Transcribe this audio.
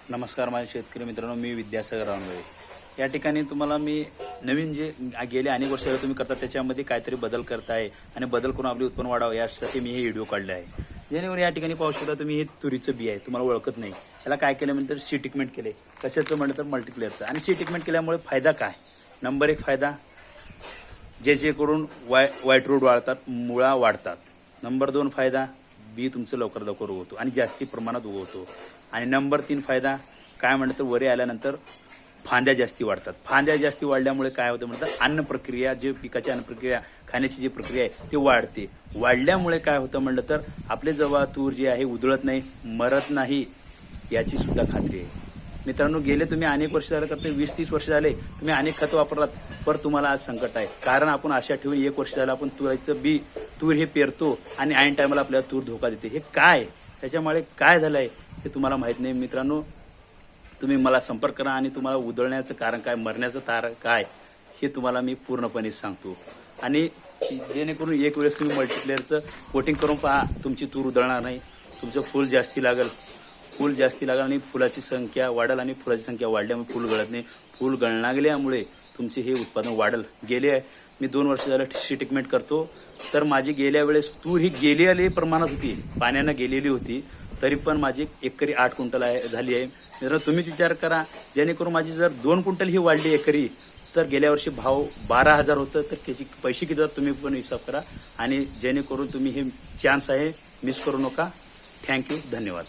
नमस्कार माझे शेतकरी मित्रांनो, मी विद्यासागर रानवळे। या ठिकाणी तुम्हाला मी नवीन जे गेले अनेक वर्ष तुम्ही करता त्याच्यामध्ये काहीतरी बदल करताय आणि बदल करून आपले उत्पन्न वाढावं यासाठी मी हे व्हिडिओ काढले आहे। जेणेकरून या ठिकाणी पाहू शकता तुम्ही, हे तुरीचं बी आहे, तुम्हाला ओळखत नाही। याला काय केलं म्हणजे सी ट्रीटमेंट केले, कशाचं म्हणलं तर मल्टीप्लेअरचं। आणि सी ट्रीटमेंट केल्यामुळे फायदा काय? नंबर 1 फायदा, जे करून व्हाईट रोड वाढतात, मुळा वाढतात। नंबर 2 फायदा, बी तुमचं लवकर उगवतो आणि जास्ती प्रमाणात उगवतो। आणि नंबर 3 फायदा काय म्हणतात तर वरे आल्यानंतर फांद्या जास्ती वाढतात। फांद्या जास्ती वाढल्यामुळे काय होतं म्हणतात, अन्न प्रक्रिया, जे पिकाची अन्न प्रक्रिया, खाण्याची जी प्रक्रिया आहे ती वाढते। वाढल्यामुळे काय होतं म्हणलं तर आपले जेव्हा तूर जे आहे उधळत नाही, मरत नाही, याची सुद्धा खात्री आहे। मित्रांनो, गेले तुम्ही अनेक वर्ष झाले करते, 20-30 वर्ष झाले तुम्ही अनेक खतं वापरलात, पर तुम्हाला आज संकट आहे। कारण आपण आशा ठेवून 1 वर्ष झालं आपण तुराचं बी, तूर हे पेरतो आणि ऐन टायमाला आपल्याला तूर धोका देते। हे काय, त्याच्यामुळे काय झालंय हे तुम्हाला माहित नाही। मित्रांनो, तुम्ही मला संपर्क करा आणि तुम्हाला उधळण्याचं कारण काय, मरण्याचं कारण काय, हे तुम्हाला मी पूर्णपणे सांगतो। आणि जेणेकरून एक वेळेस तुम्ही मल्टीप्लेअरचं कोटिंग करून पहा, तुमची तूर उधळणार नाही, तुमचं फूल जास्ती लागेल आणि फुलाची संख्या वाढेल। आणि फुलाची संख्या वाढल्यामुळे फूल गळत नाही, फूल गळण्यामुळे तुमचे हे उत्पादन वाढेल। मी 2 वर्ष झालं सी ट्रीटमेंट करतो, तर माझी गेल्या वेळेस तूर ही गेलेली प्रमाणात होती, पाण्यानं गेलेली होती, तरी पण माझी एकरी 8 क्विंटल झाली आहे। मित्रांनो, तुम्हीच विचार करा, जेणेकरून माझी जर 2 क्विंटल ही वाढली एकरी, तर गेल्या वर्षी भाव 12,000 होतं, तर त्याचे पैसे किती होतात तुम्ही पण हिसाब करा। आणि जेणेकरून तुम्ही हे चान्स आहे, मिस करू नका। थँक्यू, धन्यवाद।